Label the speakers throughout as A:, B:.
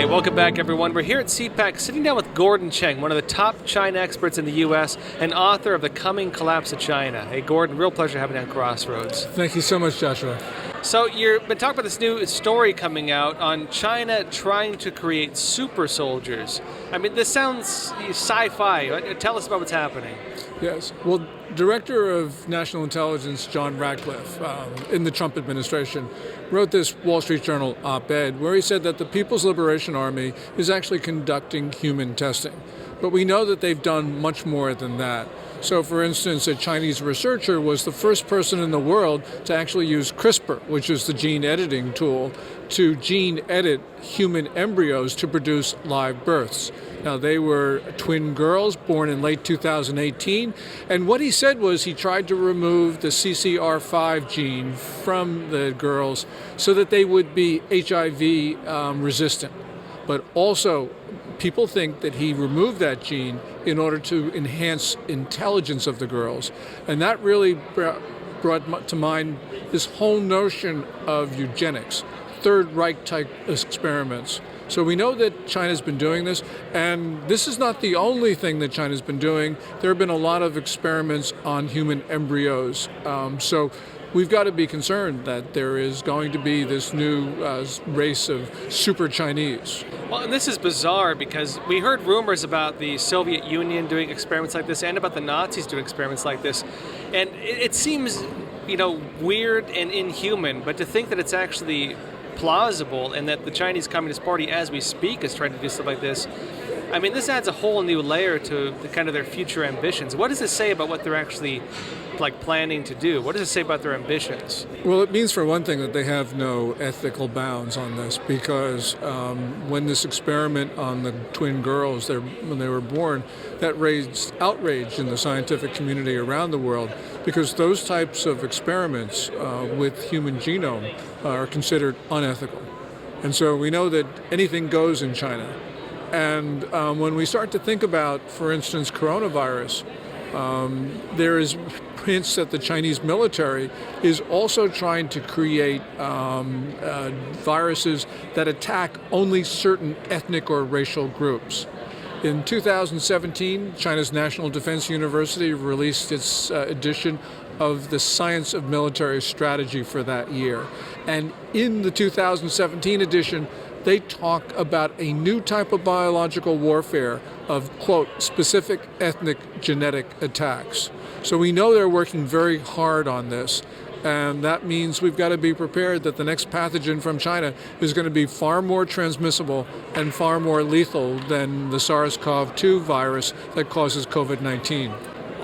A: Hey, welcome back, everyone. We're here at CPAC sitting down with Gordon Chang, one of the top China experts in the U.S. and author of The Coming Collapse of China. Hey, Gordon, real pleasure having you on Crossroads.
B: Thank you so much, Joshua.
A: So you've been talking about this new story coming out on China trying to create super soldiers. I mean, this sounds sci-fi. Tell us about what's happening.
B: Yes. Well, Director of National Intelligence John Radcliffe in the Trump administration wrote this Wall Street Journal op-ed where he said that the People's Liberation Army is actually conducting human testing. But we know that they've done much more than that. So, for instance, a Chinese researcher was the first person in the world to actually use CRISPR, which is the gene editing tool, to gene edit human embryos to produce live births. Now, they were twin girls born in late 2018, and what he said was he tried to remove the CCR5 gene from the girls so that they would be HIV resistant. But also, people think that he removed that gene in order to enhance intelligence of the girls. And that really brought to mind this whole notion of eugenics, Third Reich type experiments. So we know that China's been doing this, and this is not the only thing that China's been doing. There have been a lot of experiments on human embryos. So we've got to be concerned that there is going to be this new race of super Chinese.
A: Well, and this is bizarre because we heard rumors about the Soviet Union doing experiments like this and about the Nazis doing experiments like this. And it seems, weird and inhuman, but to think that it's actually plausible and that the Chinese Communist Party, as we speak, is trying to do stuff like this, I mean, this adds a whole new layer to kind of their future ambitions. What does it say about what they're actually planning to do? What does it say about their ambitions?
B: Well, it means, for one thing, that they have no ethical bounds on this because when this experiment on the twin girls, when they were born, that raised outrage in the scientific community around the world because those types of experiments with human genome are considered unethical. And so we know that anything goes in China. And when we start to think about, for instance, coronavirus, there is hints that the Chinese military is also trying to create viruses that attack only certain ethnic or racial groups. In 2017, China's National Defense University released its edition of the Science of Military Strategy for that year. And in the 2017 edition, they talk about a new type of biological warfare of, quote, specific ethnic genetic attacks. So we know they're working very hard on this. And that means we've got to be prepared that the next pathogen from China is going to be far more transmissible and far more lethal than the SARS-CoV-2 virus that causes COVID-19.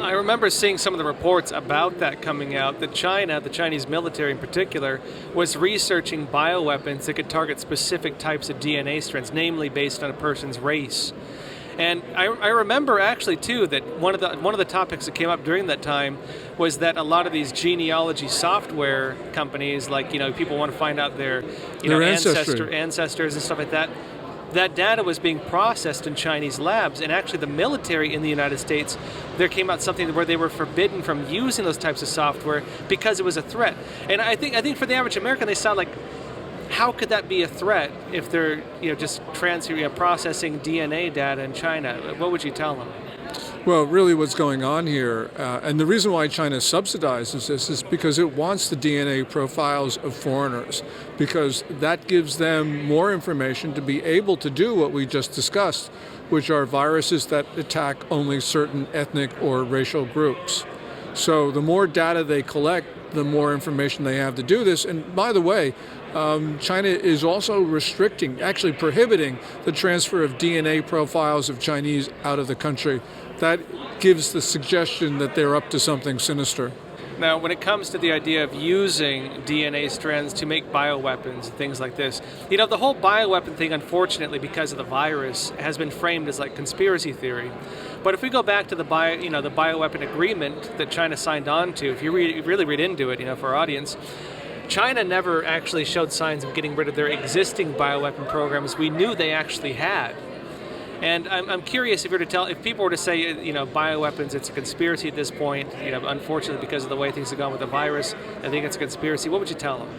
A: I remember seeing some of the reports about that coming out, that China, the Chinese military in particular, was researching bioweapons that could target specific types of DNA strands, namely based on a person's race. And I remember actually too that one of the topics that came up during that time was that a lot of these genealogy software companies, like people want to find out their ancestors and stuff like that. That data was being processed in Chinese labs, and actually the military in the United States, there came out something where they were forbidden from using those types of software because it was a threat. And I think for the average American, they sound like, how could that be a threat if they're just processing DNA data in China? What would you tell them?
B: Well, really what's going on here, and the reason why China subsidizes this is because it wants the DNA profiles of foreigners, because that gives them more information to be able to do what we just discussed, which are viruses that attack only certain ethnic or racial groups. So the more data they collect, the more information they have to do this. And by the way, China is also restricting, actually prohibiting, the transfer of DNA profiles of Chinese out of the country. That gives the suggestion that they're up to something sinister.
A: Now, when it comes to the idea of using DNA strands to make bioweapons and things like this, the whole bioweapon thing, unfortunately, because of the virus, has been framed as like conspiracy theory. But if we go back to the bioweapon agreement that China signed on to, if you really read into it, for our audience, China never actually showed signs of getting rid of their existing bioweapon programs we knew they actually had. And I'm curious if people were to say, bioweapons, it's a conspiracy at this point, unfortunately because of the way things have gone with the virus, I think it's a conspiracy. What would you tell them?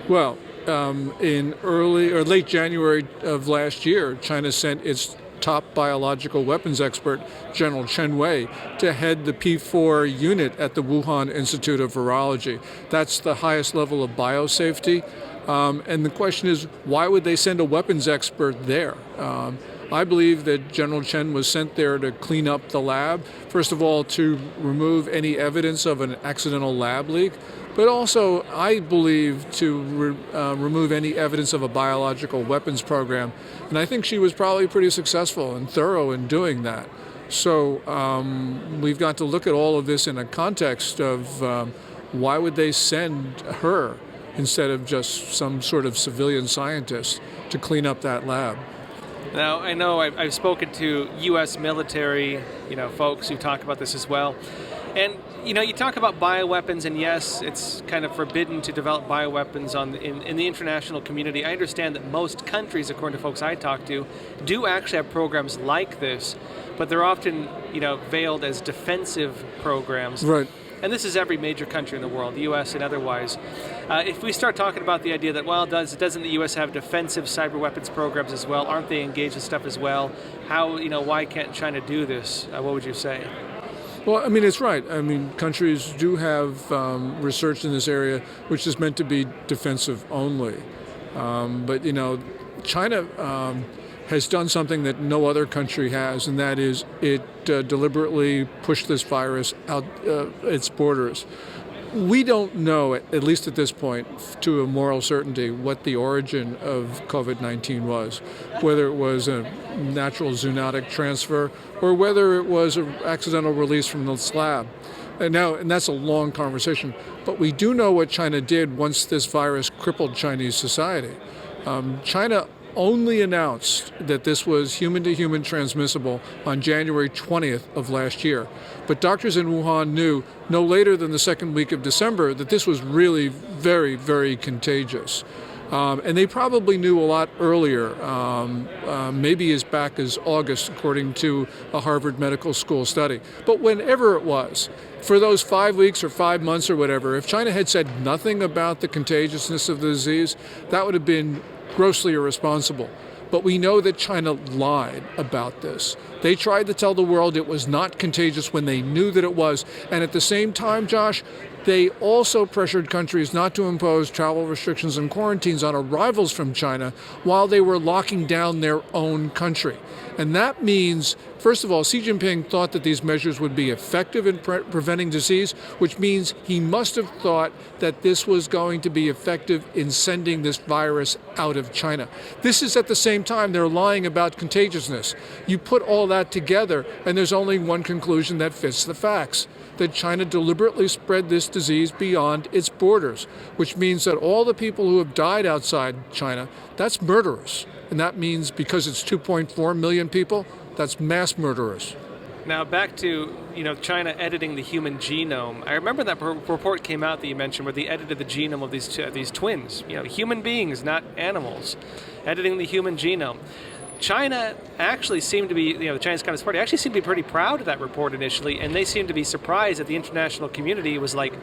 B: Well, in early or late January of last year, China sent its top biological weapons expert, General Chen Wei, to head the P4 unit at the Wuhan Institute of Virology. That's the highest level of biosafety. And the question is, why would they send a weapons expert there? I believe that General Chen was sent there to clean up the lab, first of all, to remove any evidence of an accidental lab leak, but also, I believe, to remove any evidence of a biological weapons program. And I think she was probably pretty successful and thorough in doing that. So we've got to look at all of this in a context of why would they send her instead of just some sort of civilian scientist to clean up that lab.
A: Now, I know I've spoken to U.S. military, folks who talk about this as well. And, you talk about bioweapons, and yes, it's kind of forbidden to develop bioweapons in the international community. I understand that most countries, according to folks I talk to, do actually have programs like this, but they're often, veiled as defensive programs.
B: Right.
A: And this is every major country in the world, the U.S. and otherwise. If we start talking about the idea that, well, doesn't the U.S. have defensive cyber weapons programs as well? Aren't they engaged in stuff as well? How, why can't China do this? What would you say?
B: Well, I mean, it's right. I mean, countries do have research in this area which is meant to be defensive only. But, China has done something that no other country has, and that is it deliberately pushed this virus out its borders. We don't know, at least at this point, to a moral certainty, what the origin of COVID-19 was, whether it was a natural zoonotic transfer or whether it was an accidental release from the lab. And that's a long conversation. But we do know what China did once this virus crippled Chinese society. China only announced that this was human-to-human transmissible on January 20th of last year. But doctors in Wuhan knew no later than the second week of December that this was really very, very contagious. And they probably knew a lot earlier, maybe as back as August, according to a Harvard Medical School study. But whenever it was, for those 5 weeks or 5 months or whatever, if China had said nothing about the contagiousness of the disease, that would have been grossly irresponsible. But we know that China lied about this. They tried to tell the world it was not contagious when they knew that it was. And at the same time, Josh, they also pressured countries not to impose travel restrictions and quarantines on arrivals from China while they were locking down their own country. And that means, first of all, Xi Jinping thought that these measures would be effective in preventing disease, which means he must have thought that this was going to be effective in sending this virus out of China. This is at the same time they're lying about contagiousness. You put all that together, and there's only one conclusion that fits the facts: that China deliberately spread this disease beyond its borders, which means that all the people who have died outside China, that's murderers. And that means because it's 2.4 million people, that's mass murderers.
A: Now back to, China editing the human genome. I remember that report came out that you mentioned where they edited the genome of these twins, human beings, not animals, editing the human genome. China actually seemed to be, the Chinese Communist Party actually seemed to be pretty proud of that report initially, and they seemed to be surprised that the international community was like,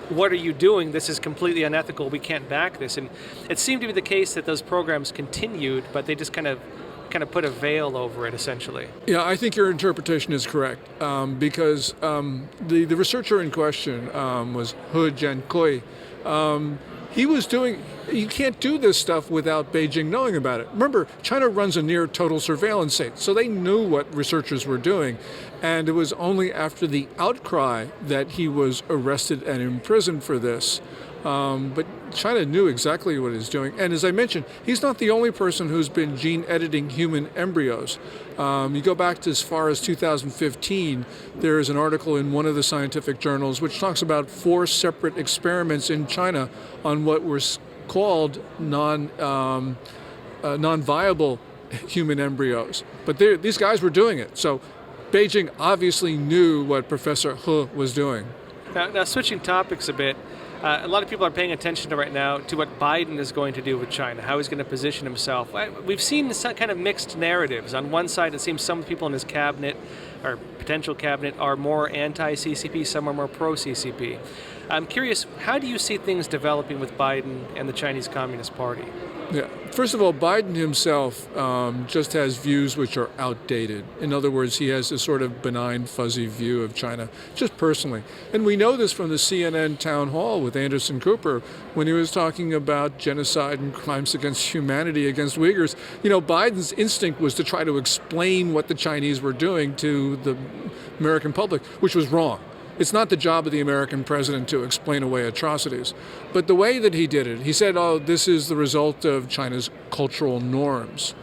A: what are you doing? This is completely unethical. We can't back this. And it seemed to be the case that those programs continued, but they just kind of put a veil over it, essentially. Yeah,
B: I think your interpretation is correct, because the researcher in question was He Jiankui. He was doing, you can't do this stuff without Beijing knowing about it. Remember, China runs a near total surveillance state, so they knew what researchers were doing. And it was only after the outcry that he was arrested and imprisoned for this. But China knew exactly what he's doing. And as I mentioned, he's not the only person who's been gene editing human embryos. You go back to as far as 2015, there is an article in one of the scientific journals which talks about 4 separate experiments in China on what were called non-viable human embryos. But these guys were doing it. So Beijing obviously knew what Professor He was doing.
A: Now switching topics a bit, a lot of people are paying attention right now to what Biden is going to do with China, how he's going to position himself. We've seen some kind of mixed narratives. On one side, it seems some people in his cabinet or potential cabinet are more anti-CCP, some are more pro-CCP. I'm curious, how do you see things developing with Biden and the Chinese Communist Party?
B: Yeah. First of all, Biden himself just has views which are outdated. In other words, he has this sort of benign, fuzzy view of China, just personally. And we know this from the CNN town hall with Anderson Cooper when he was talking about genocide and crimes against humanity against Uyghurs. You know, Biden's instinct was to try to explain what the Chinese were doing to the American public, which was wrong. It's not the job of the American president to explain away atrocities. But the way that he did it, he said, oh, this is the result of China's cultural norms.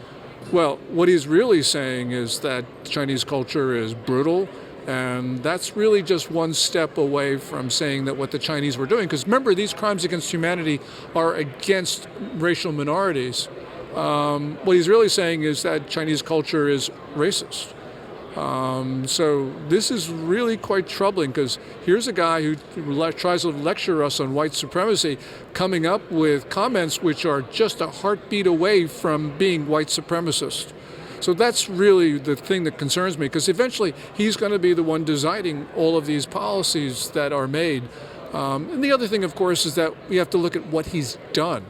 B: Well, what he's really saying is that Chinese culture is brutal, and that's really just one step away from saying that what the Chinese were doing. Because remember, these crimes against humanity are against racial minorities. What he's really saying is that Chinese culture is racist. So this is really quite troubling, because here's a guy who tries to lecture us on white supremacy, coming up with comments which are just a heartbeat away from being white supremacist. So that's really the thing that concerns me, because eventually he's going to be the one deciding all of these policies that are made. And the other thing, of course, is that we have to look at what he's done.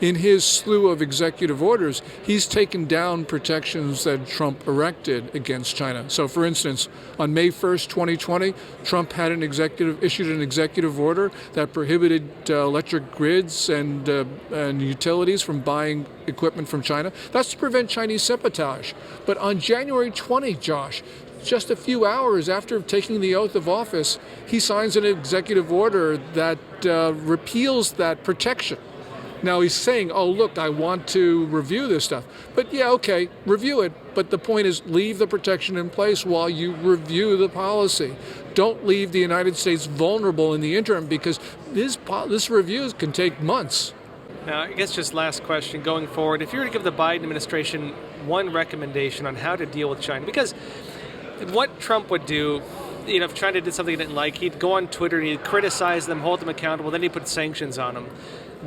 B: In his slew of executive orders, he's taken down protections that Trump erected against China. So, for instance, on May 1st, 2020, Trump had issued an executive order that prohibited electric grids and utilities from buying equipment from China. That's to prevent Chinese sabotage. But on January 20, Josh, just a few hours after taking the oath of office, he signs an executive order that repeals that protection. Now he's saying, oh, look, I want to review this stuff. But yeah, okay, review it. But the point is, leave the protection in place while you review the policy. Don't leave the United States vulnerable in the interim, because this review can take months.
A: Now, I guess just last question, going forward, if you were to give the Biden administration one recommendation on how to deal with China, because what Trump would do, you know, if China did something he didn't like, he'd go on Twitter and he'd criticize them, hold them accountable, then he'd put sanctions on them.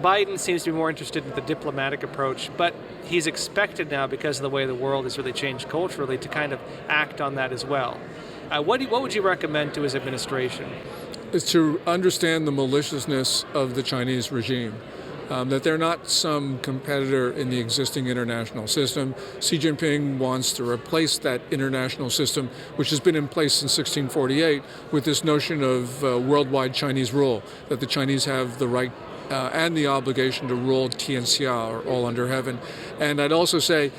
A: Biden seems to be more interested in the diplomatic approach, but he's expected now, because of the way the world has really changed culturally, to kind of act on that as well. What would you recommend to his administration?
B: Is to understand the maliciousness of the Chinese regime. That they're not some competitor in the existing international system. Xi Jinping wants to replace that international system, which has been in place since 1648, with this notion of worldwide Chinese rule, that the Chinese have the right and the obligation to rule Tianxia, or all under heaven. And I'd also say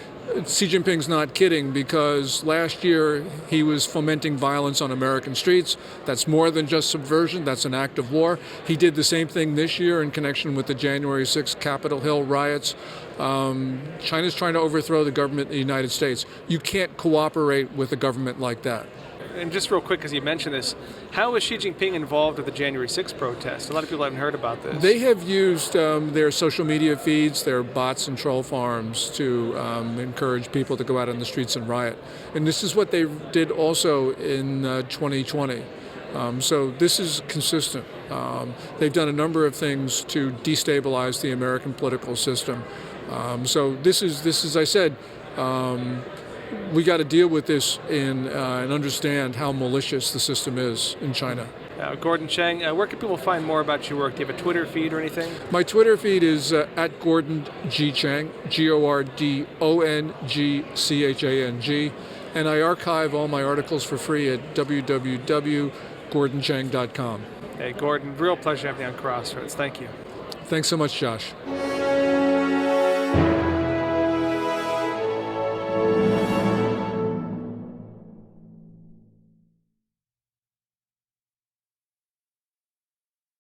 B: Xi Jinping's not kidding, because last year he was fomenting violence on American streets. That's more than just subversion. That's an act of war. He did the same thing this year in connection with the January 6th Capitol Hill riots. China's trying to overthrow the government of the United States. You can't cooperate with a government like that.
A: And just real quick, as you mentioned this, how is Xi Jinping involved with the January 6th protest? A lot of people haven't heard about this.
B: They have used their social media feeds, their bots and troll farms, to encourage people to go out on the streets and riot. And this is what they did also in 2020. So this is consistent. They've done a number of things to destabilize the American political system. So this is, as I said, we got to deal with this and understand how malicious the system is in China.
A: Gordon Chang, where can people find more about your work? Do you have a Twitter feed or anything?
B: My Twitter feed is at Gordon G. Chang, GordonGchang, and I archive all my articles for free at www.gordonchang.com.
A: Hey, Gordon, real pleasure having you on Crossroads. Thank you.
B: Thanks so much, Josh.